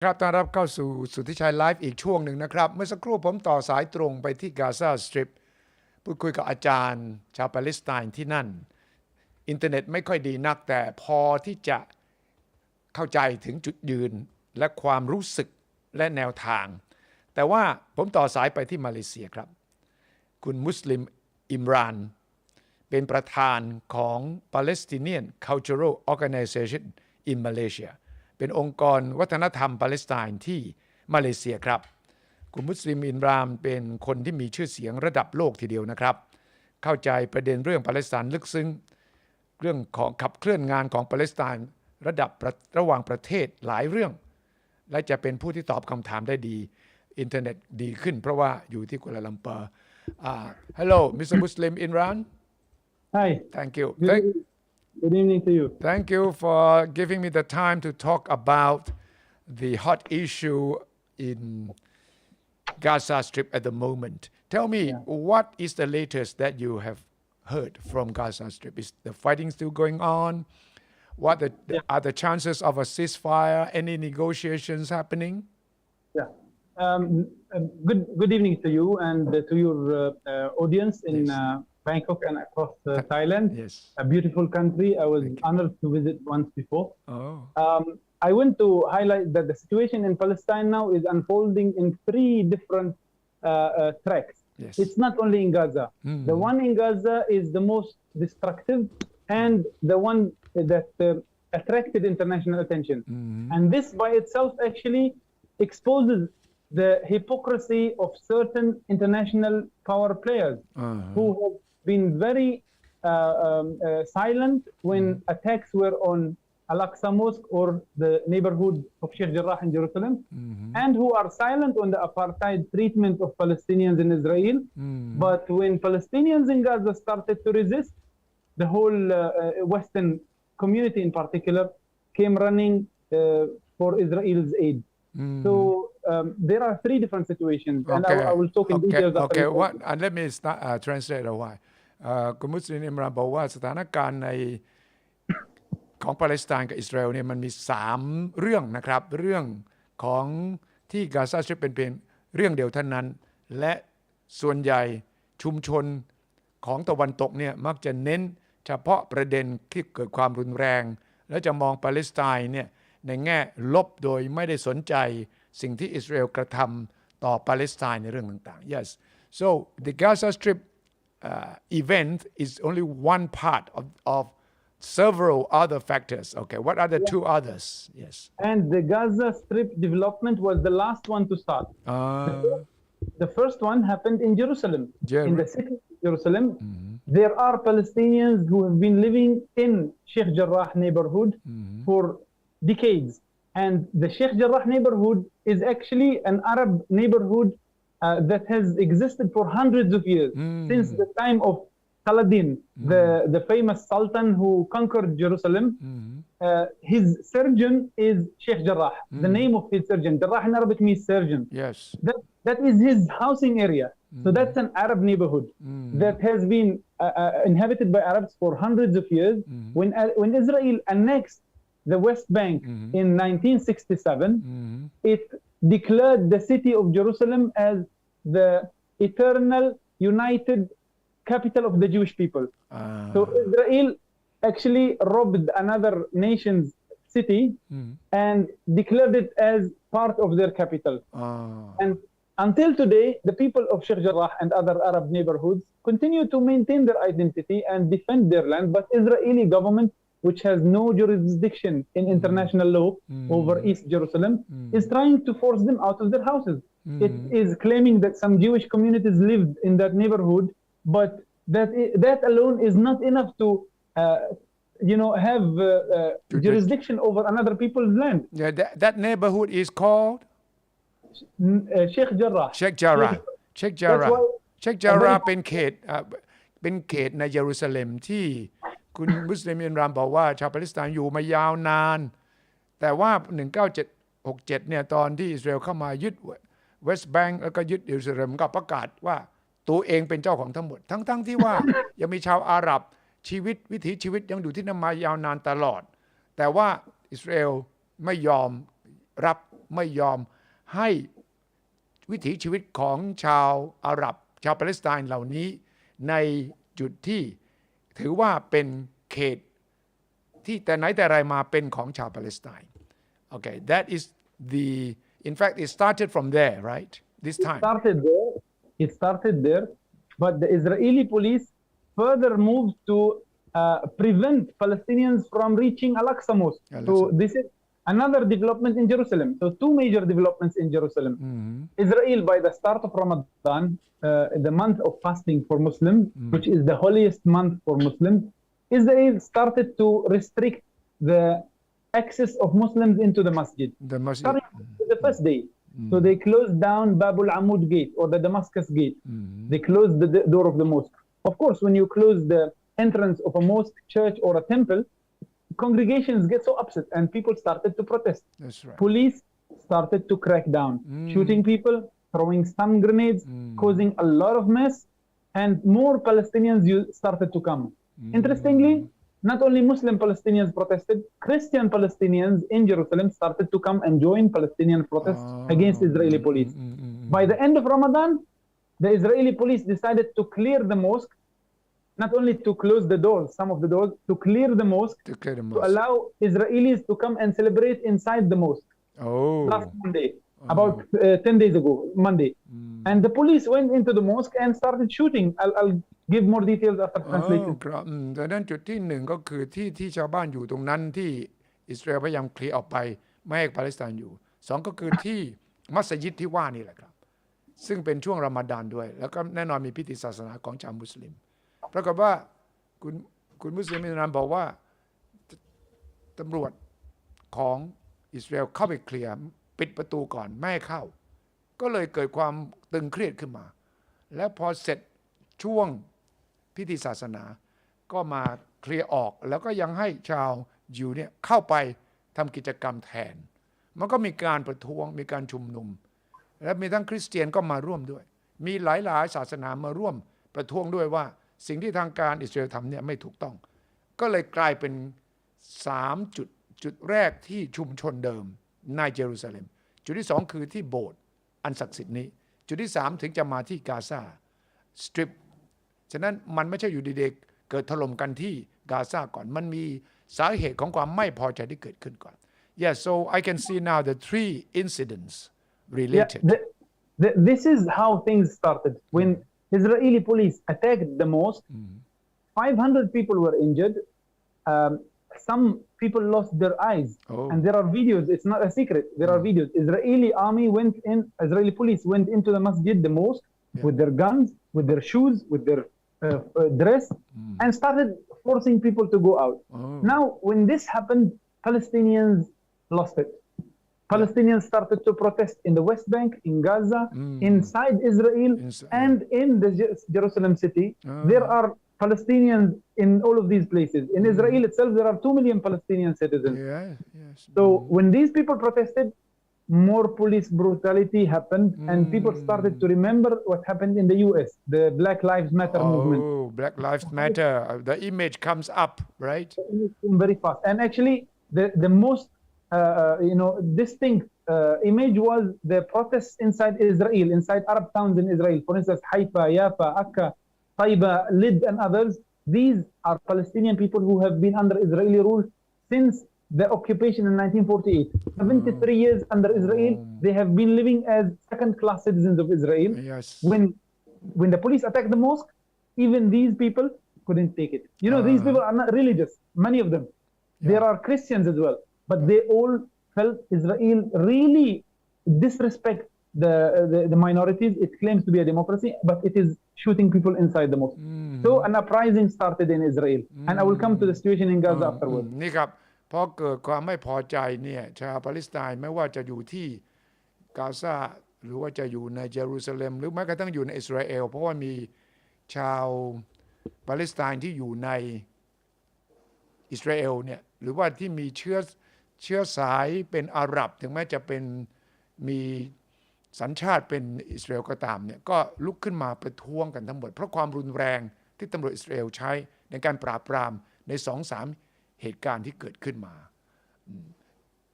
ครับต้อนรับเข้าสู่สุทธิชัยไลฟ์อีกช่วงหนึ่งนะครับเมื่อสักครู่ผมต่อสายตรงไปที่กาซาสตริปพูดคุยกับอาจารย์ชาวปาเลสไตน์ที่นั่นอินเทอร์เน็ตไม่ค่อยดีนักแต่พอที่จะเข้าใจถึงจุดยืนและความรู้สึกและแนวทางแต่ว่าผมต่อสายไปที่มาเลเซียครับคุณมุสลิมอิมรานเป็นประธานของ Palestinian Cultural Organization in Malaysia เป็นองค์กรวัฒนธรรมปาเลสไตน์ที่มาเลเซียครับคุณมุสลิมอิมรานเป็นคนที่มีชื่อเสียงระดับโลกทีเดียวนะครับเข้าใจประเด็นเรื่องปาเลสไตน์ลึกซึ้งเรื่องของขับเคลื่อนงานของปาเลสไตน์ระหว่างประเทศหลายเรื่องและจะเป็นผู้ที่ตอบคำถามได้ดีอินเทอร์เน็ตดีขึ้นเพราะว่าอยู่ที่กัวลาลัมเปอร์Hello Mr. Muslim Imran Hi. Thank you. Good evening to you. Thank you for giving me the time to talk about the hot issue in Gaza Strip at the moment. Tell me, what is the latest that you have heard from Gaza Strip? Is the fighting still going on? What are the chances of a ceasefire? Any negotiations happening? Yeah. Good evening to you and to your audience in Bangkok and across Thailand. Yes. A beautiful country. I was honored to visit once before. Oh. I want to highlight that the situation in Palestine now is unfolding in three different tracks. Yes. It's not only in Gaza. The one in Gaza is the most destructive and the one that attracted international attention. And this by itself actually exposes the hypocrisy of certain international power players who have been very silent when attacks were on Al-Aqsa Mosque or the neighborhood of Sheikh Jarrah in Jerusalem, and who are silent on the apartheid treatment of Palestinians in Israel. But when Palestinians in Gaza started to resist, the whole Western community in particular came running for Israel's aid. So there are three different situations, and I will talk in details. Okay. What? And let me start, translate a while. คุณมุสลิมอิมรานบอกว่าสถานการณ์ในของปาเลสไตน์กับอิสราเอลเนี่ยมันมี3เรื่องนะครับเรื่องของที่กาซาสตริปเป็นเพียงเรื่องเดียวเท่านั้นและส่วนใหญ่ชุมชนของตะวันตกเนี่ยมักจะเน้นเฉพาะประเด็นที่เกิดความรุนแรงและจะมองปาเลสไตน์เนี่ยในแง่ลบโดยไม่ได้สนใจสิ่งที่อิสราเอลกระทำต่อปาเลสไตน์ในเรื่องต่างๆ Yes so the Gaza Strip event is only one part of several other factors. Okay, what are the two others? Yes. And the Gaza Strip development was the last one to start. The first one happened in Jerusalem. In the city of Jerusalem, there are Palestinians who have been living in Sheikh Jarrah neighborhood for decades. And the Sheikh Jarrah neighborhood is actually an Arab neighborhood that has existed for hundreds of years, since the time of Saladin, the famous Sultan who conquered Jerusalem. His surgeon is Sheikh Jarrah. The name of his surgeon, Jarrah in Arabic means surgeon. Yes. That is his housing area. So that's an Arab neighborhood that has been inhabited by Arabs for hundreds of years. When Israel annexed the West Bank in 1967, it declared the city of Jerusalem as the eternal united capital of the Jewish people. So Israel actually robbed another nation's city and declared it as part of their capital. And until today, the people of Sheikh Jarrah and other Arab neighborhoods continue to maintain their identity and defend their land, but Israeli government, which has no jurisdiction in international law over East Jerusalem, is trying to force them out of their houses. It is claiming that some Jewish communities lived in that neighborhood, but that alone is not enough to have jurisdiction over another people's land. Yeah, that neighborhood is called Sheikh Jarrah. Sheikh Jarrah. Sheikh Jarrah. Sheikh Jarrah เป็นเขตในเยรูซาเล็มที่คุณมุสลิมอิมรานบอกว่าชาวปาเลสไตน์อยู่มายาวนานแต่ว่า1967เนี่ยตอนที่อิสราเอลเข้ามายึดเวสต์แบงก์แล้วก็ยึดเยรูซาเล็มก็ประกาศว่าตัวเองเป็นเจ้าของทั้งหมดทั้งที่ว่ายังมีชาวอาหรับวิถีชีวิตยังอยู่ที่นั่นมายาวนานตลอดแต่ว่าอิสราเอลไม่ยอมรับ ไม่ยอมให้วิถีชีวิตของชาวอาหรับชาวปาเลสไตน์เหล่านี้ในจุดที่ถือว่าเป็นเขตที่แต่ไหนแต่ไรมาเป็นของชาวปาเลสไตน์ Okay, that is the in fact it started from there, right? This time. It started there, but the Israeli police further moved to prevent Palestinians from reaching Al-Aqsa Mosque. So this is another development in Jerusalem. So two major developments in Jerusalem. Israel, by the start of Ramadan, the month of fasting for Muslims, which is the holiest month for Muslims, Israel started to restrict the access of Muslims into the masjid. Starting the first day. So they closed down Babul Amud gate or the Damascus gate. They closed the door of the mosque. Of course, when you close the entrance of a mosque, church, or a temple, congregations get so upset and people started to protest. That's right. Police started to crack down, shooting people, throwing stun grenades, causing a lot of mess, and more Palestinians started to come. Interestingly, not only Muslim Palestinians protested, Christian Palestinians in Jerusalem started to come and join Palestinian protests against Israeli police. By the end of Ramadan, the Israeli police decided to clear the mosque, not only to close the doors, some of the doors, to clear the mosque, to allow Israelis to come and celebrate inside the mosque. Last Monday, about 10 days ago, Monday. And the police went into the mosque and started shooting. I'll give more details after translation. ครับดังนั้นจุดที่หนึ่งก็คือที่ชาวบ้านอยู่ตรงนั้นที่อิสราเอลพยายามเคลียร์ออกไปไม่ให้ปาเลสไตน์อยู่สองก็คือที่มัสยิดที่ว่านี่แหละครับซึ่งเป็นช่วงรอมฎอนด้วยแล้วก็แน่นอนมีพิธีศาสนาของชาวมุสลิมปรากฏว่าคุณมุสลิมอิสลามบอกว่าตำรวจของอิสราเอลเข้าไปเคลียร์ปิดประตูก่อนไม่ให้เข้าก็เลยเกิดความตึงเครียดขึ้นมาแล้วพอเสร็จช่วงพิธีศาสนาก็มาเคลียร์ออกแล้วก็ยังให้ชาวยิวเนี่ยเข้าไปทำกิจกรรมแทนมันก็มีการประท้วงมีการชุมนุมและมีทั้งคริสเตียนก็มาร่วมด้วยมีหลายๆศาสนามาร่วมประท้วงด้วยว่าสิ่งที่ทางการอิสราเอลทำเนี่ยไม่ถูกต้องก็เลยกลายเป็น3จุดแรกที่ชุมชนเดิมในเยรูซาเล็มจุดที่2คือที่โบสถ์อันศักดิ์สิทธิ์นี้จุดที่3ถึงจะมาที่กาซาสตริปฉะนั้นมันไม่ใช่อยู่ดีๆเกิดถล่มกันที่กาซาก่อนมันมีสาเหตุของความไม่พอใจที่เกิดขึ้นก่อน Yes, so I can see now the 3 incidents related. This is how things started. When Israeli police attacked the mosque, 500 people were injured. Some people lost their eyes. And there are videos. It's not a secret. There are videos. Israeli police went into the masjid, the mosque, with their guns, with their shoes, with their dress, and started forcing people to go out. Now, when this happened, Palestinians lost it. Palestinians started to protest in the West Bank, in Gaza, inside Israel, and in the Jerusalem city. There are Palestinians in all of these places. In Israel itself, there are 2 million Palestinian citizens. So when these people protested, more police brutality happened, and people started to remember what happened in the US, the Black Lives Matter movement. Oh, Black Lives Matter. The image comes up, right? Very fast. And actually, the most distinct image was the protests inside Israel, inside Arab towns in Israel. For instance, Haifa, Yafa, Akka, Taiba, Lid, and others. These are Palestinian people who have been under Israeli rule since the occupation in 1948. 73 years under Israel, they have been living as second-class citizens of Israel. Yes. When the police attacked the mosque, even these people couldn't take it. These people are not religious, many of them. There are Christians as well. But they all felt Israel really disrespect the minorities. It claims to be a democracy, but it is shooting people inside the mosque. So an uprising started in Israel. And I will come to the situation in Gaza afterwards. นี่ครับพอเกิดความไม่พอใจเนี่ยชาวปาเลสไตน์ไม่ว่าจะอยู่ที่กาซาหรือว่าจะอยู่ในเยรูซาเล็มหรือแม้กระทั่งอยู่ในอิสราเอลเพราะว่ามีชาวปาเลสไตน์ที่อยู่ในอิสราเอลเนี่ยหรือว่าที่มีเชื้อสายเป็นอาหรับถึงแม้จะเป็นมีสัญชาติเป็นอิสราเอลก็ตามเนี่ยก็ลุกขึ้นมาประท้วงกันทั้งหมดเพราะความรุนแรงที่ตำรวจอิสราเอลใช้ในการปราบปรามใน 2-3 เหตุการณ์ที่เกิดขึ้นมา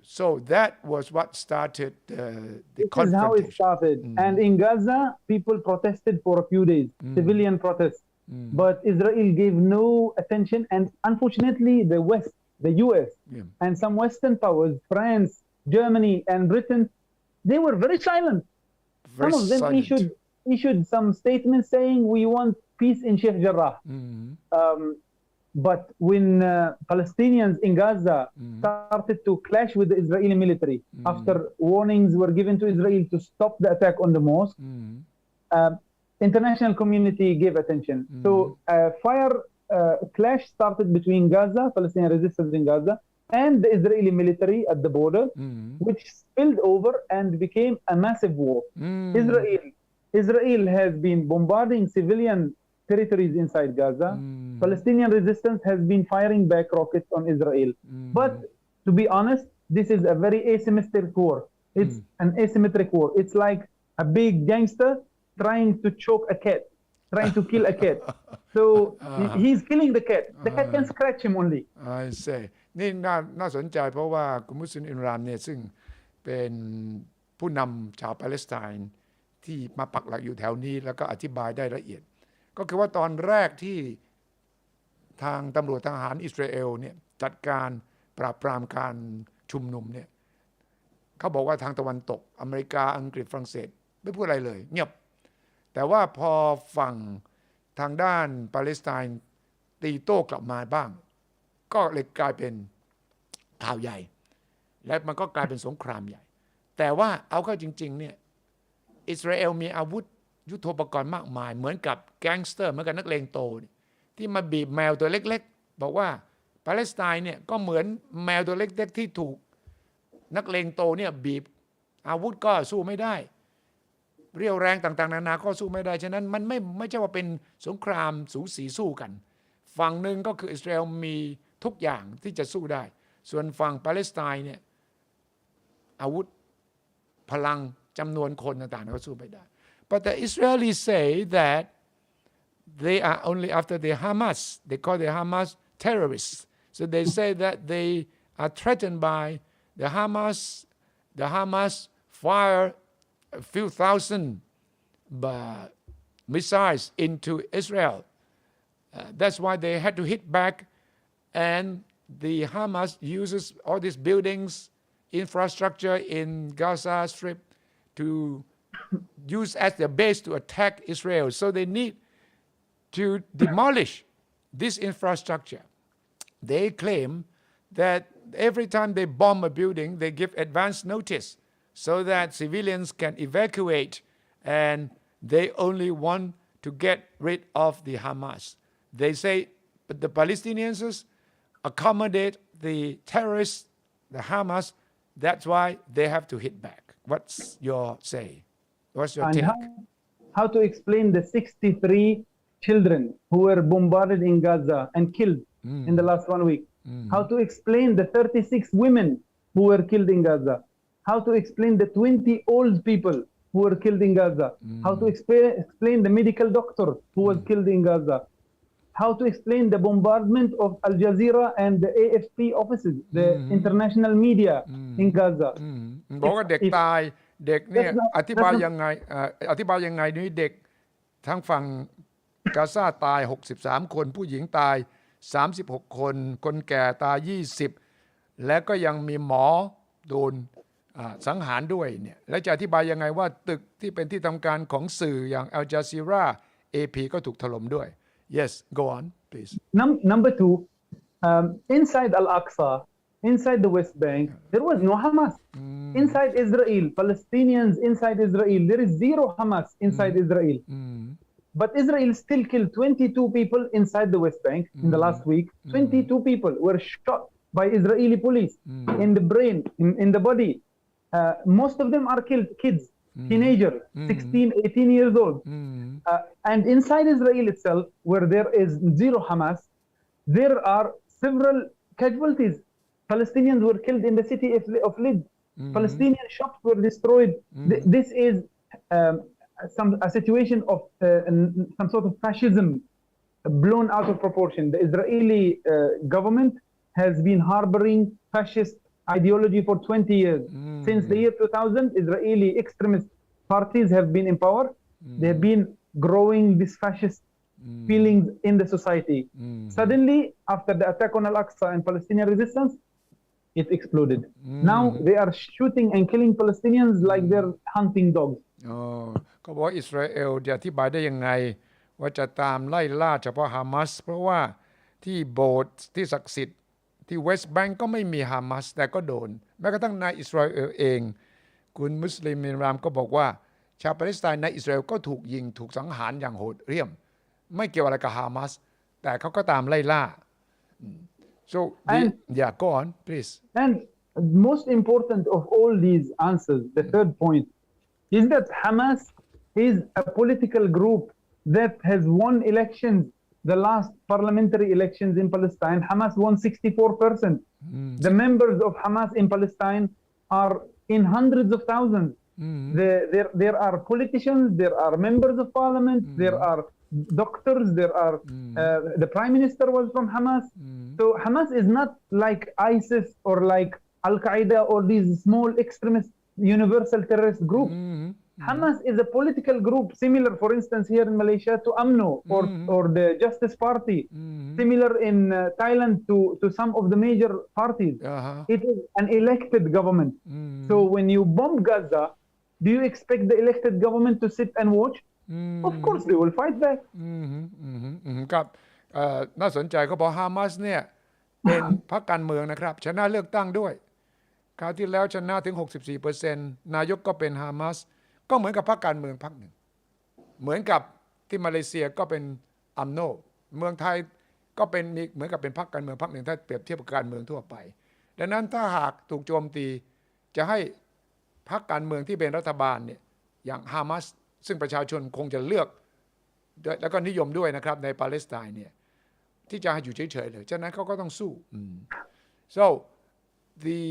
So that was what started the This is how it confrontation. started. And in Gaza, people protested for a few days, civilian protests. But Israel gave no attention. And unfortunately, the West, the US, and some Western powers, France, Germany, and Britain, they were very silent. Very Some of them silent. issued some statements saying we want peace in Sheikh Jarrah. But when Palestinians in Gaza started to clash with the Israeli military after warnings were given to Israel to stop the attack on the mosque, international community gave attention. So a fire clash started between Gaza, Palestinian resistance in Gaza, and the Israeli military at the border, which spilled over and became a massive war. Israel has been bombarding civilian territories inside Gaza. Palestinian resistance has been firing back rockets on Israel. But to be honest, this is a very asymmetric war. It's an asymmetric war. It's like a big gangster trying to choke a cat, trying to kill a cat. So he's killing the cat. The cat can scratch him only. I say นี่น่าสนใจเพราะว่ากลุ่มมุสลิมอิหร่านเนี่ยซึ่งเป็นผู้นำชาวปาเลสไตน์ที่มาปักหลักอยู่แถวนี้แล้วก็อธิบายได้ละเอียดก็คือว่าตอนแรกที่ทางตำรวจทหารอิสราเอลเนี่ยจัดการปราบปรามการชุมนุมเนี่ยเขาบอกว่าทางตะวันตกอเมริกาอังกฤษฝรั่งเศสไม่พูดอะไรเลยเงียบแต่ว่าพอฝั่งทางด้านปาเลสไตน์ตีโต้กลับมาบ้างก็เลยกลายเป็นข่าวใหญ่และมันก็กลายเป็นสงครามใหญ่แต่ว่าเอาเข้าจริงๆเนี่ยอิสราเอลมีอาวุธยุทโธปกรณ์มากมายเหมือนกับแก๊งสเตอร์เหมือนกับนักเลงโตที่มาบีบแมวตัวเล็กๆบอกว่าปาเลสไตน์เนี่ยก็เหมือนแมวตัวเล็กๆที่ถูกนักเลงโตเนี่ยบีบอาวุธก็สู้ไม่ได้เรี่ยวแรงต่างๆนานาก็สู้ไม่ได้ฉะนั้นมันไม่ใช่ว่าเป็นสงครามสูสีสู้กันฝั่งหนึ่งก็คืออิสราเอลมีทุกอย่างที่จะสู้ได้ส่วนฝั่งปาเลสไตน์เนี่ยอาวุธพลังจำนวนคนต่างๆก็สู้ไม่ได้ But the Israelis say that they are only after the Hamas. They call the Hamas terrorists. So they say that they are threatened by the Hamas. The Hamas fire a few thousand missiles into Israel. That's why they had to hit back. And the Hamas uses all these buildings, infrastructure in Gaza Strip to use as their base to attack Israel. So they need to demolish this infrastructure. They claim that every time they bomb a building, they give advance notice so that civilians can evacuate, and they only want to get rid of the Hamas. They say, but the Palestinians accommodate the terrorists, the Hamas, that's why they have to hit back. What's your say? What's your take? How to explain the 63 children who were bombarded in Gaza and killed in the last 1 week? How to explain the 36 women who were killed in Gaza? How to explain the 20 old people who were killed in Gaza? How to explain the medical doctor who was killed in Gaza? How to explain the bombardment of Al Jazeera and the AFP offices, the international media in Gaza? บอกว่าเด็กตายเด็กเนี่ยอธิบายยังไงนี่เด็กทั้งฝั่งกาซาตาย63คนผู้หญิงตาย36คนคนแก่ตาย20และก็ยังมีหมอโดนสังหารด้วยเนี่ยแล้วจะอธิบายยังไงว่าตึกที่เป็นที่ทำการของสื่ออย่าง Al Jazeera AP ก็ถูกถล่มด้วย Yes go on please Number two inside Al-Aqsa inside the West Bank there was no Hamas inside Israel Palestinians inside Israel there is zero Hamas inside Israel but Israel still killed 22 people inside the West Bank in the last week 22 people were shot by Israeli police in the brain in the body most of them are killed kids teenagers 16 18 years old and inside Israel itself where there is zero Hamas there are several casualties Palestinians were killed in the city of Lid Palestinian shops were destroyed this is a situation of some sort of fascism blown out of proportion the Israeli government has been harboring fascist ideology for 20 years. Since the year 2000, Israeli extremist parties have been in power. They have been growing these fascist feelings in the society. Suddenly, after the attack on Al-Aqsa and Palestinian resistance, it exploded. Now they are shooting and killing Palestinians like they're hunting dogs. ก็บอกว่าอิสราเอลจะอธิบายได้ยังไงว่าจะตามไล่ล่าเฉพาะฮามาสเพราะว่าที่โบสถ์ที่ศักดิ์สิทธิ์ที่เวสต์แบงก์ก็ไม่มีฮามาสแต่ก็โดนแม้กระทั่งในอิสราเอลเองคุณมุสลิมอิมรามก็บอกว่าชาวปาเลสไตน์ในอิสราเอลก็ถูกยิงถูกสังหารอย่างโหดเหี้ยมไม่เกี่ยวอะไรกับฮามาสแต่เขาก็ตามไล่ล่า so yeah go on please and most important of all these answers the third point is that Hamas is a political group that has won elections the last parliamentary elections in Palestine Hamas won 64%. The members of Hamas in Palestine are in hundreds of thousands. There are politicians, there are members of parliament, there are doctors, there are the prime minister was from Hamas. So Hamas is not like ISIS or like Al-Qaeda or these small extremist universal terrorist groups. Hamas is a political group similar, for instance, here in Malaysia to UMNO or the Justice Party, similar in Thailand to some of the major parties. It is an elected government. So when you bomb Gaza, do you expect the elected government to sit and watch? Of course they will fight back. ครับน่าสนใจเขาบอกฮามาสเนี่ยเป็นพรรคการเมืองนะครับชนะเลือกตั้งด้วยคราวที่แล้วชนะถึง 64% นายกก็เป็นฮามาสก็เหมือนกับพรรคการเมืองพรรคหนึ่งเหมือนกับที่มาเลเซียก็เป็นอัมโนเมืองไทยก็เป็นเหมือนกับเป็นพรรคการเมืองพรรคหนึ่งถ้าเปรียบเทียบกับการเมืองทั่วไปดังนั้นถ้าหากถูกโจมตีจะให้พรรคการเมืองที่เป็นรัฐบาลเนี่ยอย่างฮามาสซึ่งประชาชนคงจะเลือกแล้วก็นิยมด้วยนะครับในปาเลสไตน์เนี่ยที่จะอยู่เฉยๆเลยฉะนั้นเขาก็ต้องสู้so the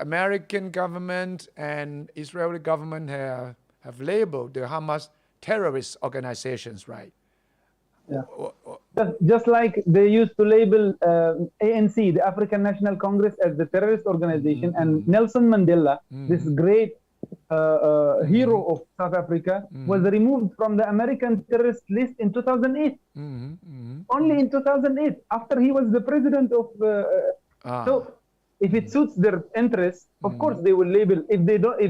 American government and Israeli government have labeled the Hamas terrorist organizations, right? Yeah. Just like they used to label ANC, the African National Congress, as the terrorist organization, and Nelson Mandela, this great hero of South Africa, was removed from the American terrorist list in 2008. Only in 2008, after he was the president of. So, if it suits their interests, of course they will label. If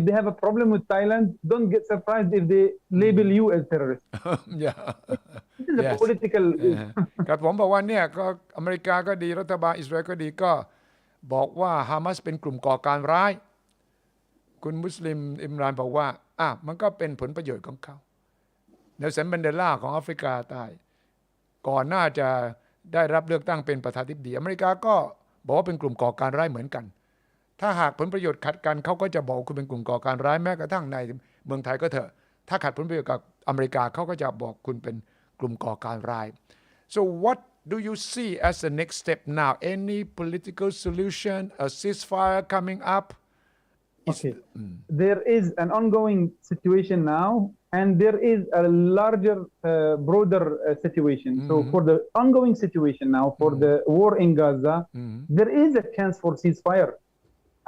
they have a problem with Thailand, don't get surprised if they label you as terrorist. Yeah. This is a political. ครับผมบอกว่าเนี่ยก็อเมริกาก็ดีรัฐบาลอิสราเอลก็ดีก็บอกว่าฮามาสเป็นกลุ่มก่อการร้ายคุณมุสลิมอิมรานบอกว่ามันก็เป็นผลประโยชน์ของเขาเนลสันมันเดลาของแอฟริกาใต้ก่อนหน้าจะได้รับเลือกตั้งเป็นประธานาธิบดีอเมริกาก็บอกว่าเป็นกลุ่มก่อการร้ายเหมือนกันถ้าหากผลประโยชน์ขัดกันเขาก็จะบอกคุณเป็นกลุ่มก่อการร้ายแม้กระทั่งในเมืองไทยก็เถอะถ้าขัดผลประโยชน์กับอเมริกาเขาก็จะบอกคุณเป็นกลุ่มก่อการร้าย so what do you see as the next step now any political solution a ceasefire coming up Okay. There is an ongoing situation now and there is a larger broader situation. So for the ongoing situation now for the war in Gaza there is a chance for ceasefire.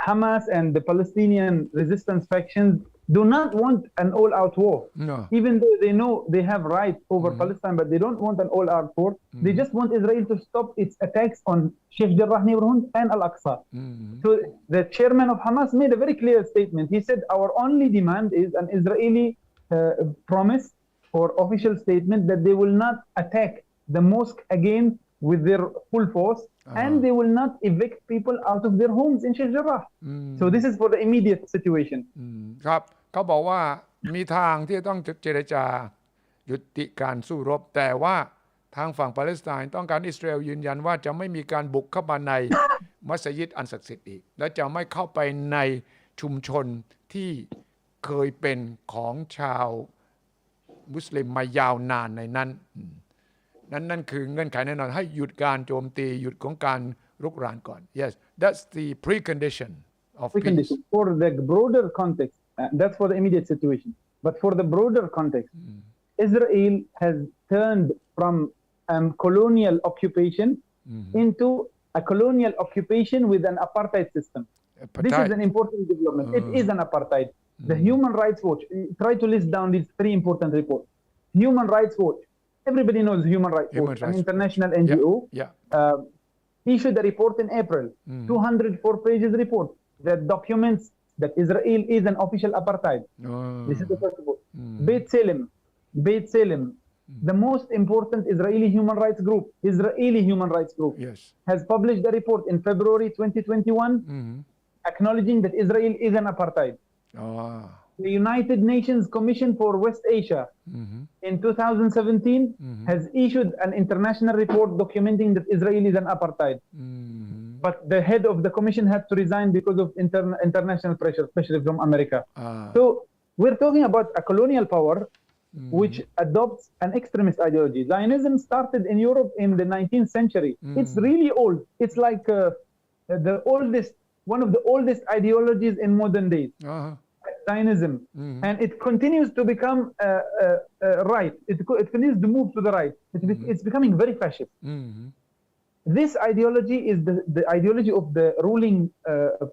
Hamas and the Palestinian resistance factions do not want an all-out war. No. Even though they know they have rights over Palestine, but they don't want an all-out war. They just want Israel to stop its attacks on Sheikh Jarrah neighborhood and Al-Aqsa. So the chairman of Hamas made a very clear statement. He said, our only demand is an Israeli promise or official statement that they will not attack the mosque again with their full force and they will not evict people out of their homes in Sheikh Jarrah. So this is for the immediate situation. ครับเขาบอกว่ามีทางที่ต้องเจรจายุติการสู้รบแต่ว่าทางฝั่งปาเลสไตน์ต้องการอิสราเอลยืนยันว่าจะไม่มีการบุกเข้ามาในมัสยิดอันศักดิ์สิทธิ์อีกและจะไม่เข้าไปในชุมชนที่เคยเป็นของชาวมุสลิมมายาวนานในนั้นนั่นคือเงื่อนไขแน่นอนให้หยุดการโจมตีหยุดของการรุกรานก่อน yes that's the precondition of peace for the broader context that's for the immediate situation but for the broader context Israel has turned from colonial occupation into a colonial occupation with an apartheid system This is apartheid an important development. It is an apartheid. The Human Rights Watch, try to list down these three important reports. Human Rights Watch, everybody knows Human Rights Human Watch, Rights an international Watch. NGO, Yeah. issued a report in April, 204 pages report that documents that Israel is an official apartheid. This is the first report. Beit Salim, the most important Israeli human rights group, Yes. has published a report in February 2021 acknowledging that Israel is an apartheid. The United Nations Commission for West Asia in 2017 has issued an international report documenting that Israel is an apartheid. But the head of the commission had to resign because of international pressure, especially from America. So we're talking about a colonial power which adopts an extremist ideology. Zionism started in Europe in the 19th century. It's really old. It's like one of the oldest ideologies in modern days. Zionism, and it continues to become right. It continues to move to the right. It's becoming very fascist. This ideology is the ideology of the ruling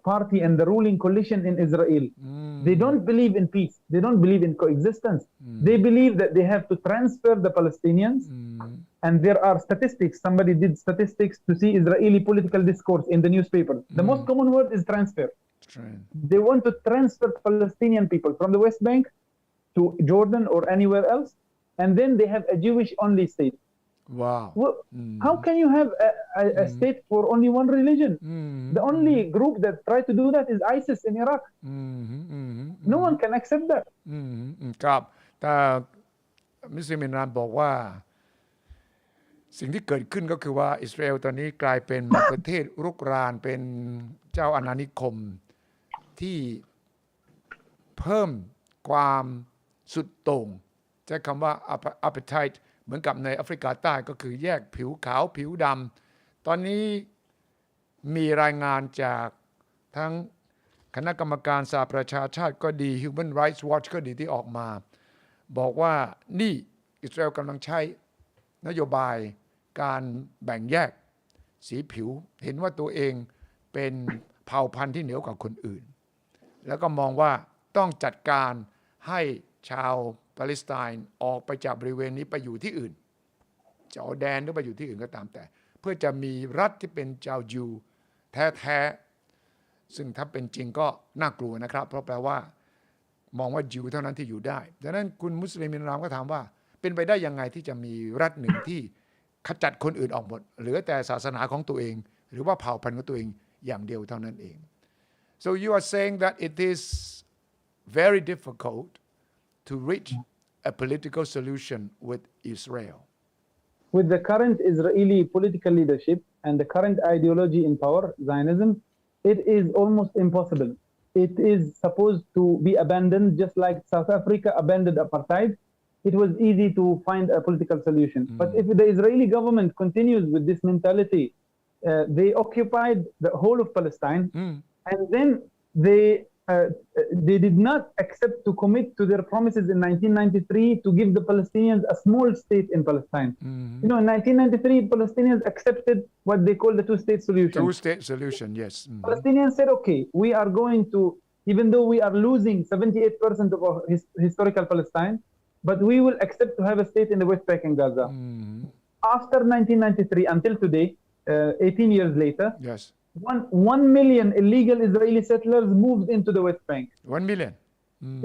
party and the ruling coalition in Israel. They don't believe in peace. They don't believe in coexistence. They believe that they have to transfer the Palestinians. And there are statistics. Somebody did statistics to see Israeli political discourse in the newspaper. The most common word is transfer. They want to transfer Palestinian people from the West Bank to Jordan or anywhere else, and then they have a Jewish-only state. Wow. Well, how can you have a state for only one religion? The only group that tried to do that is ISIS in Iraq. No one can accept that. ครับแต่มิสลิมอินรานบอกว่าสิ่งที่เกิดขึ้นก็คือว่าอิสราเอลตอนนี้กลายเป็นประเทศรุกรานเป็นเจ้าอาณานิคมที่เพิ่มความสุดโต่งใช้คำว่า apartheid เหมือนกับในแอฟริกาใต้ก็คือแยกผิวขาวผิวดำตอนนี้มีรายงานจากทั้งคณะกรรมการสหประชาชาติก็ดี Human Rights Watch ก็ดีที่ออกมาบอกว่านี่อิสราเอลกำลังใช้นโยบายการแบ่งแยกสีผิวเห็นว่าตัวเองเป็นเผ่าพันธุ์ที่เหนือกว่าคนอื่นแล้วก็มองว่าต้องจัดการให้ชาวปาเลสไตน์ออกไปจากบริเวณนี้ไปอยู่ที่อื่นจอร์แดนหรือไปอยู่ที่อื่นก็ตามแต่เพื่อจะมีรัฐที่เป็นชาวยิวแท้ๆซึ่งถ้าเป็นจริงก็น่ากลัวนะครับเพราะแปลว่ามองว่ายิวเท่านั้นที่อยู่ได้ดังนั้นคุณมุสลิมอินรามก็ถามว่าเป็นไปได้ยังไงที่จะมีรัฐหนึ่งที่ขจัดคนอื่นออกหมดเหลือแต่ศาสนาของตัวเองหรือว่าเผ่าพันธุ์ของตัวเองอย่างเดียวเท่านั้นเอง So you are saying that it is very difficult to reach a political solution with Israel. With the current Israeli political leadership and the current ideology in power, Zionism, it is almost impossible. It is supposed to be abandoned just like South Africa abandoned apartheid. It was easy to find a political solution. But if the Israeli government continues with this mentality, they occupied the whole of Palestine, and then they did not accept to commit to their promises in 1993 to give the Palestinians a small state in Palestine. You know, in 1993, Palestinians accepted what they call the two-state solution. Two-state solution, yes. Palestinians said, okay, we are going to, even though we are losing 78% of our historical Palestine, but we will accept to have a state in the West Bank and Gaza. After 1993 until today, 18 years later, yes. 1 million illegal Israeli settlers moved into the West Bank. 1 million?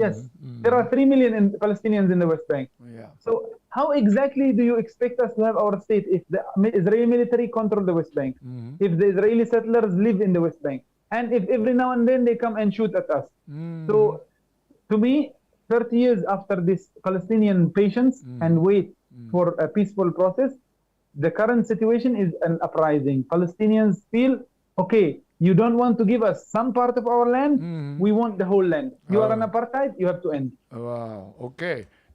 Yes. There are 3 million Palestinians in the West Bank. Yeah. So how exactly do you expect us to have our state if the Israeli military control the West Bank, if the Israeli settlers live in the West Bank, and if every now and then they come and shoot at us? So to me, 30 years after this Palestinian patience and wait for a peaceful process, the current situation is an uprising. Palestinians feel, okay, you don't want to give us some part of our land, we want the whole land. You are an apartheid, you have to end. ว้าวโอเค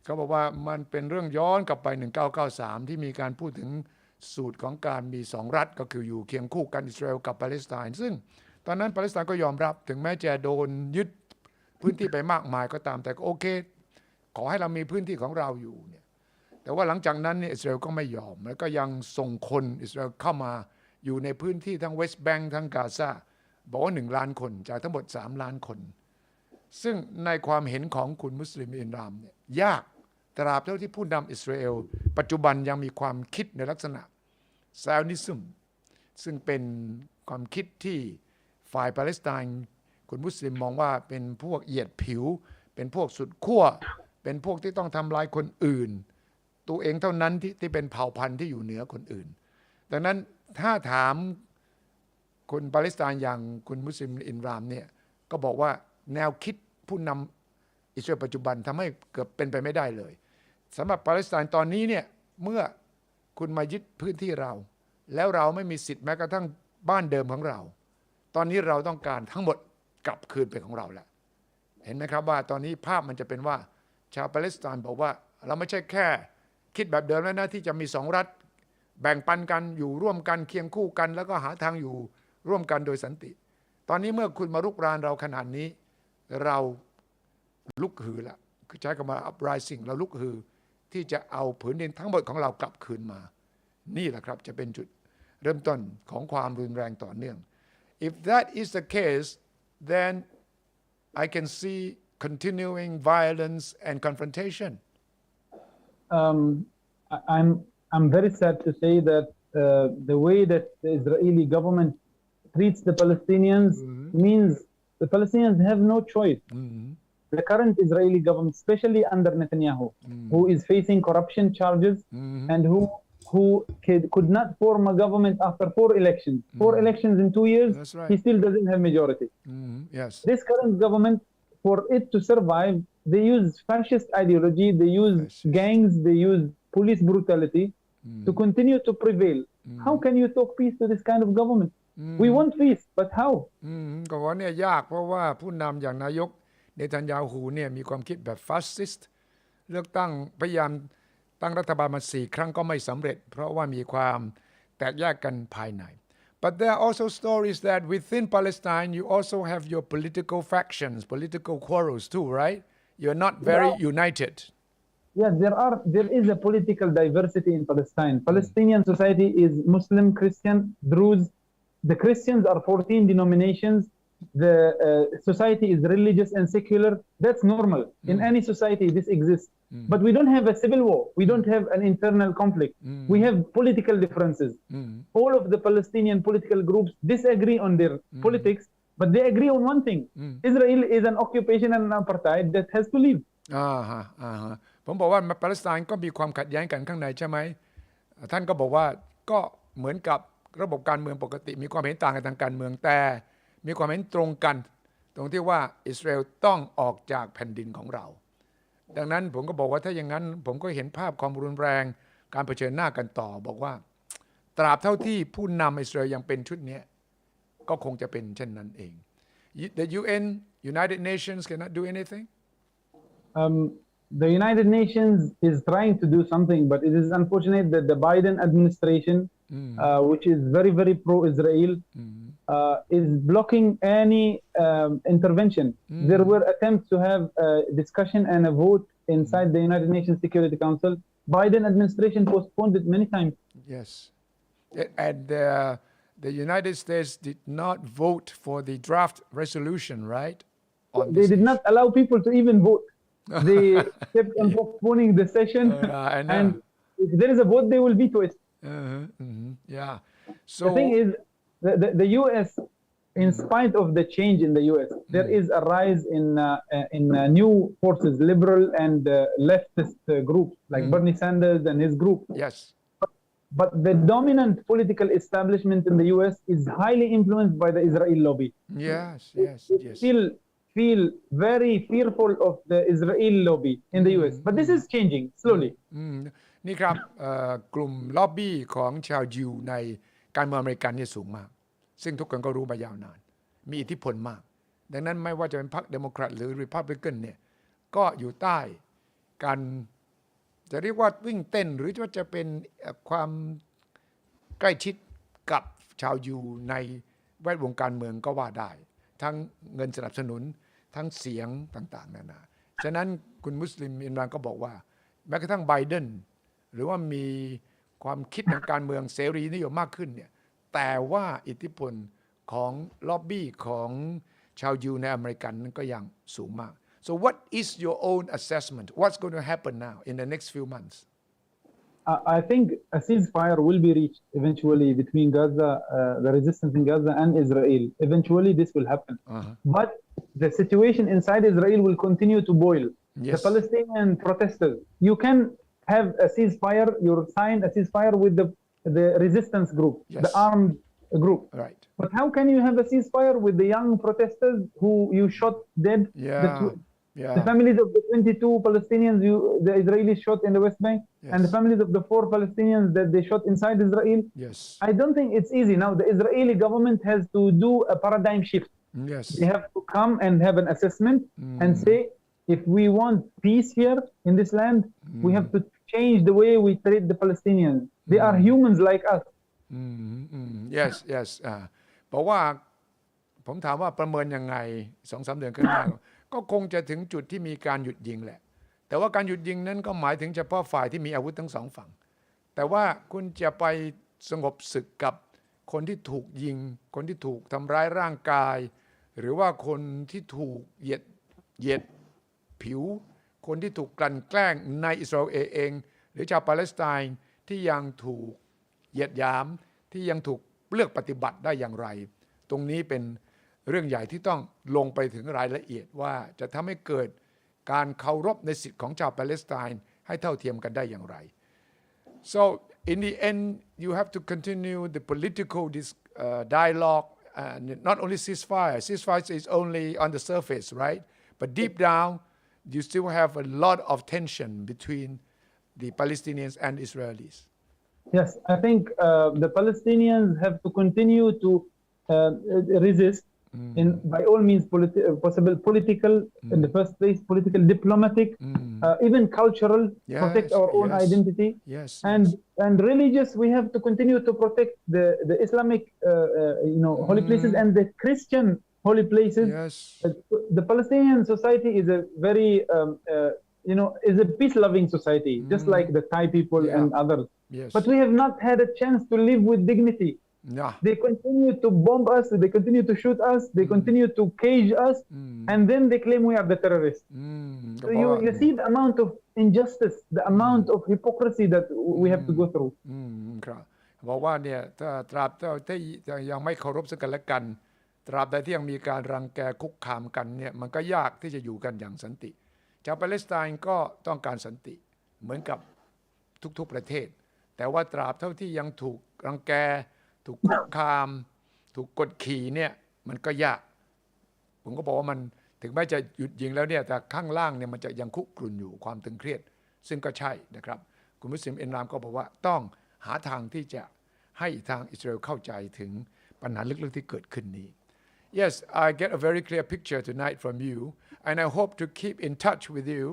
เขาบอกว่ามันเป็นเรื่องย้อนกลับไป1993ที่มีการพูดถึงสูตรของการมี2รัฐก็คืออยู่เคียงคู่กันอิสราเอลกับปาเลสไตน์ซึ่งตอนนั้นปาเลสไตน์ก็ยอมรับถึงแม้จะโดนยึดพื้นที่ไปมากมายก็ตามแต่ก็โอเคขอให้เรามีพื้นที่ของเราอยู่เนี่ยแต่ว่าหลังจากนั้นเนี่ยอิสราเอลก็ไม่ยอมแล้วก็ยังส่งคนอิสราเอลเข้ามาอยู่ในพื้นที่ทั้งเวสต์แบงค์ทั้งกาซา บอกว่า1 ล้านคนจากทั้งหมด3 ล้านคน ซึ่งในความเห็นของคุณมุสลิมอิสลามเนี่ยยากตราบเท่าที่ผู้นำอิสราเอลปัจจุบันยังมีความคิดในลักษณะไซออนิซึมซึ่งเป็นความคิดที่ฝ่ายปาเลสไตน์คุณมุสลิมมองว่าเป็นพวกเหยียดผิวเป็นพวกสุดขั้วเป็นพวกที่ต้องทำลายคนอื่นตัวเองเท่านั้นที่เป็นเผ่าพันธุ์ที่อยู่เหนือคนอื่นดังนั้นถ้าถามคนปาเลสไตน์อย่างคุณมุสลิมอิสลามเนี่ยก็บอกว่าแนวคิดผู้นำอิสราเอลปัจจุบันทำให้เกือบเป็นไปไม่ได้เลยสำหรับปาเลสไตน์ตอนนี้เนี่ยเมื่อคุณมายึดพื้นที่เราแล้วเราไม่มีสิทธิ์แม้กระทั่งบ้านเดิมของเราตอนนี้เราต้องการทั้งหมดกลับคืนเป็นของเราแล้วเห็นไหมครับว่าตอนนี้ภาพมันจะเป็นว่าชาวปาเลสไตน์บอกว่าเราไม่ใช่แค่คิดแบบเดิมแล้วนะที่จะมี2 รัฐแบ่งปันกันอยู่ร่วมกันเคียงคู่กันแล้วก็หาทางอยู่ร่วมกันโดยสันติตอนนี้เมื่อคุณมารุกรานเราขนาดนี้เราลุกฮือละคือใช้คำว่า uprising เราลุกฮือที่จะเอาผืนดินทั้งหมดของเรากลับคืนมานี่แหละครับจะเป็นจุดเริ่มต้นของความรุนแรงต่อเนื่อง if that is the case then I can see continuing violence and confrontation I'm very sad to say that the way that the Israeli government treats the Palestinians means the Palestinians have no choice. The current Israeli government, especially under Netanyahu, who is facing corruption charges and who could not form a government after 4 elections. 4 elections in 2 years, That's right. he still doesn't have majority. Yes. This current government, for it to survive, they use fascist ideology, they use gangs, they use police brutality to continue to prevail. How can you talk peace to this kind of government? We want peace, but how? ก็ว่าเนี่ยยากเพราะว่าผู้นำอย่างนายกเนทันยาฮูเนี่ยมีความคิดแบบฟาสซิสต์เลือกตั้งพยายามตั้งรัฐบาลมา4 ครั้งก็ไม่สำเร็จเพราะว่ามีความแตกแยกกันภายใน But there are also stories that within Palestine you also have your political factions, political quarrels too, right? You're not very united. Yes, there is a political diversity in Palestine. Palestinian society is Muslim, Christian, Druze. The Christians are 14 denominations. The society is religious and secular. That's normal. In any society, this exists. But we don't have a civil war. We don't have an internal conflict. We have political differences. All of the Palestinian political groups disagree on their politics, but they agree on one thing. Israel is an occupation and an apartheid that has to leave. ผมบอกว่าปาเลสไตน์ก็มีความขัดแย้งกันข้างในใช่ไหมท่านก็บอกว่าก็เหมือนกับระบบการเมืองปกติมีความเห็นต่างกันทางการเมืองแต่มีความเห็นตรงกันตรงที่ว่าอิสราเอลต้องออกจากแผ่นดินของเราดังนั้นผมก็บอกว่าถ้าอย่างนั้นผมก็เห็นภาพความรุนแรงการเผชิญหน้ากันต่อบอกว่าตราบเท่าที่ผู้นำอิสราเอลยังเป็นชุดนี้ก็คงจะเป็นเช่นนั้นเอง The UN United Nations cannot do anything The United Nations is trying to do something, but it is unfortunate that the Biden administration, which is very, very pro-Israel, is blocking any intervention. There were attempts to have a discussion and a vote inside the United Nations Security Council. Biden administration postponed it many times. Yes, and the United States did not vote for the draft resolution, right? They did not allow people to even vote. They kept on postponing the session, and if there is a vote, they will veto it. Yeah. So the thing is, the U.S., in spite of the change in the U.S., there is a rise in new forces, liberal and leftist groups like Bernie Sanders and his group. Yes. But the dominant political establishment in the U.S. is highly influenced by the Israeli lobby. Yes. Feel very fearful of the Israeli lobby in the US. But this is changing slowly. นี่ครับกลุ่มล็อบบี้ของชาวยิวในการเมืองอเมริกันนี่สูงมากซึ่งทุกคนก็รู้มายาวนานมีอิทธิพลมากดังนั้นไม่ว่าจะเป็นพรรคเดโมแครตหรือรีพับลิกันเนี่ยก็อยู่ใต้การจะเรียกว่าวิ่งเต้นหรือว่าจะเป็นความใกล้ชิดกับชาวยิวในแวดวงการเมืองก็ว่าได้ทั้งเงินสนับสนุนทั้งเสียงต่างๆนานาฉะนั้นคุณมุสลิมอิสลามก็บอกว่าแม้กระทั่งไบเดนหรือว่ามีความคิดทางการเมืองเสรีนิยมมากขึ้นเนี่ยแต่ว่าอิทธิพล ของล็อบบี้ของชาวยิวในอเมริกันนั้นก็ยังสูงมาก so what is your own assessment what's going to happen now in the next few months I think a ceasefire will be reached eventually between Gaza, the resistance in Gaza and Israel. Eventually, this will happen. But the situation inside Israel will continue to boil. Yes. The Palestinian protesters, you can have a ceasefire, you sign a ceasefire with the resistance group, Yes. the armed group. Right. But how can you have a ceasefire with the young protesters who you shot dead? The families of the 22 Palestinians the Israelis shot in the West Bank, Yes. and the families of the 4 Palestinians that they shot inside Israel. Yes. I don't think it's easy. Now, the Israeli government has to do a paradigm shift. Yes. They have to come and have an assessment and say, if we want peace here in this land, we have to change the way we treat the Palestinians. They are humans like us. Yes, yes. เพราะว่าผมถามว่าประเมินยังไง 2-3 เดือนข้างหน้า ก็คงจะถึงจุดที่มีการหยุดยิงแหละ แต่ว่าการหยุดยิงนั้นก็หมายถึงเฉพาะฝ่ายที่มีอาวุธทั้งสองฝั่ง แต่ว่าคุณจะไปสงบศึกกับคนที่ถูกยิง คนที่ถูกทำร้ายร่างกาย หรือว่าคนที่ถูกเหยียดผิว คนที่ถูกกลั่นแกล้งในอิสราเอลเองหรือชาวปาเลสไตน์ที่ยังถูกเหยียดหยามที่ยังถูกเลือกปฏิบัติได้อย่างไร ตรงนี้เป็นเรื่องใหญ่ที่ต้องลงไปถึงรายละเอียดว่าจะทำให้เกิดการเคารพในสิทธิของชาวปาเลสไตน์ให้เท่าเทียมกันได้อย่างไร so in the end you have to continue the political dialogue not only ceasefire is only on the surface right but deep down you still have a lot of tension between the Palestinians and Israelis Yes, I think the Palestinians have to continue to resist by all means possible political in the first place, political, diplomatic, even cultural, protect our own identity, and religious. We have to continue to protect the Islamic holy places and the Christian holy places. The Palestinian society is a very is a peace-loving society, just like the Thai people and others. But we have not had a chance to live with dignity. They continue to bomb us, they continue to shoot us, they continue to cage us, and then they claim we are the terrorists. So you see the amount of injustice, the amount of hypocrisy that we have to go through. ครับบอกว่าเนี่ยถ้าตราบที่ยังไม่เคารพซึ่งกันและกันตราบใดที่ยังมีการรังแกคุกคามกันเนี่ยมันก็ยากที่จะอยู่กันอย่างสันติชาวปาเลสไตน์ก็ต้องการสันติเหมือนกับทุกๆประเทศแต่ว่าตราบเท่าที่ยังถูกรังแกถูกคุกคามถูกกดขี่เนี่ยมันก็ยากผมก็บอกว่ามันถึงแม้จะหยุดยิงแล้วเนี่ยแต่ข้างล่างเนี่ยมันจะยังคุกรุ่นอยู่ความตึงเครียดซึ่งก็ใช่นะครับคุณมุสลิมเอ็นรามก็บอกว่าต้องหาทางที่จะให้ทางอิสราเอลเข้าใจถึงปัญหาลึกๆที่เกิดขึ้นนี้ Yes I get a very clear picture tonight from you and I hope to keep in touch with you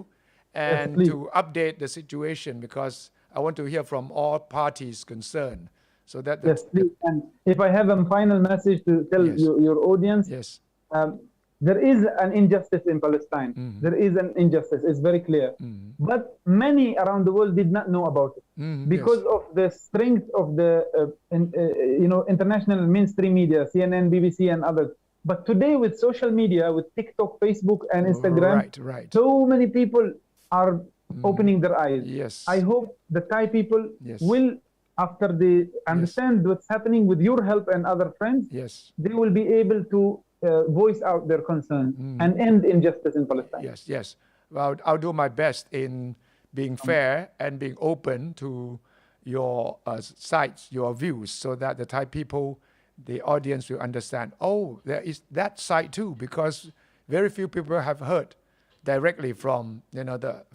and to update the situation because I want to hear from all parties concerned so that yes please and if I have a final message to tell your audience there is an injustice in Palestine there is an injustice it's very clear but many around the world did not know about it because of the strength of the international mainstream media CNN BBC and others but today with social media with TikTok Facebook and Instagram so many people are opening their eyes I hope the Thai people will after they understand what's happening with your help and other friends they will be able to voice out their concern and end injustice in Palestine yes well I'll do my best in being fair and being open to your sides your views so that the Thai people the audience will understand oh there is that side too because very few people have heard directly from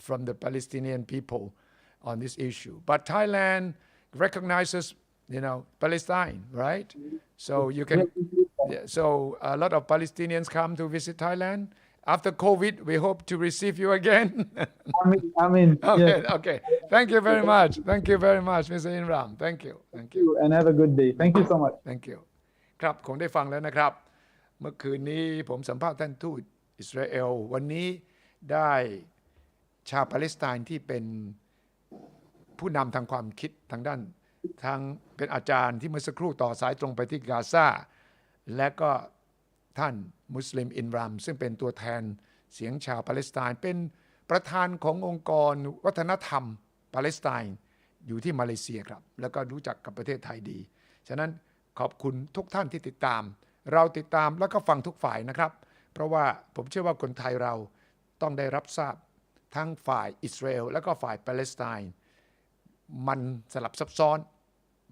from the Palestinian people on this issue but Thailand recognizes Palestine right so you can so a lot of Palestinians come to visit Thailand after COVID we hope to receive you again Amen okay thank you very much Mr. Imran thank you and have a good day thank you so much thank you ครับคงได้ฟังแล้วนะครับเมื่อคืนนี้ผมสัมภาษณ์ท่านทูตอิสราเอลวันนี้ได้ชาวปาเลสไตน์ที่เป็นผู้นำทางความคิดทางด้านทางเป็นอาจารย์ที่เมื่อสักครู่ต่อสายตรงไปที่กาซา และก็ท่านมุสลิมอินรามซึ่งเป็นตัวแทนเสียงชาวปาเลสไตน์เป็นประธานขององค์กรวัฒนธรรมปาเลสไตน์อยู่ที่มาเลเซียครับแล้วก็รู้จักกับประเทศไทยดีฉะนั้นขอบคุณทุกท่านที่ติดตามเราติดตามแล้วก็ฟังทุกฝ่ายนะครับเพราะว่าผมเชื่อว่าคนไทยเราต้องได้รับทราบทั้งฝ่ายอิสราเอลและก็ฝ่ายปาเลสไตน์มันสลับซับซ้อน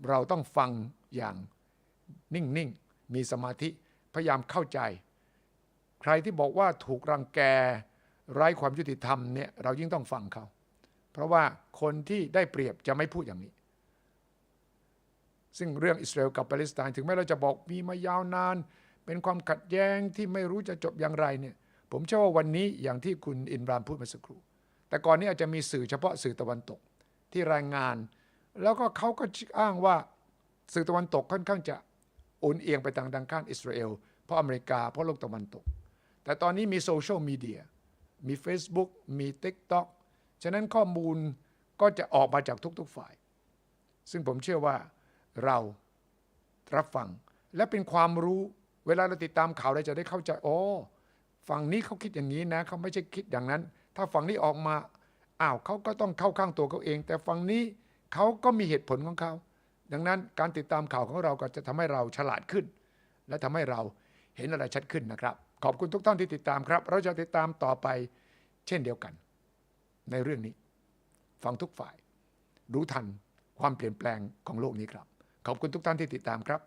เราต้องฟังอย่างนิ่งๆมีสมาธิพยายามเข้าใจใครที่บอกว่าถูกรังแกไร้ความยุติธรรมเนี่ยเรายิ่งต้องฟังเขาเพราะว่าคนที่ได้เปรียบจะไม่พูดอย่างนี้ซึ่งเรื่องอิสราเอลกับปาเลสไตน์ถึงแม้เราจะบอกมีมายาวนานเป็นความขัดแย้งที่ไม่รู้จะจบอย่างไรเนี่ยผมเชื่อว่าวันนี้อย่างที่คุณอินรามพูดมาสักครู่แต่ก่อนนี้อาจจะมีสื่อเฉพาะสื่อตะวันตกที่รายงานแล้วก็เขาก็อ้างว่าสื่อตะวันตกค่อนข้างจะโอนเอียงไปทางด้านอิสราเอลเพราะอเมริกาเพราะโลกตะวันตกแต่ตอนนี้มีโซเชียลมีเดียมี Facebook มี TikTok ฉะนั้นข้อมูลก็จะออกมาจากทุกๆฝ่ายซึ่งผมเชื่อว่าเรารับฟังและเป็นความรู้เวลาเราติดตามข่าวเราจะได้เข้าใจฝั่งนี้เขาคิดอย่างนี้นะเขาไม่ใช่คิดอย่างนั้นถ้าฝั่งนี้ออกมาเขาก็ต้องเข้าข้างตัวเขาเองแต่ฝั่งนี้เขาก็มีเหตุผลของเขาดังนั้นการติดตามข่าวของเราก็จะทำให้เราฉลาดขึ้นและทำให้เราเห็นอะไรชัดขึ้นนะครับขอบคุณทุกท่านที่ติดตามครับเราจะติดตามต่อไปเช่นเดียวกันในเรื่องนี้ฟังทุกฝ่ายรู้ทันความเปลี่ยนแปลงของโลกนี้ครับขอบคุณทุกท่านที่ติดตามครับ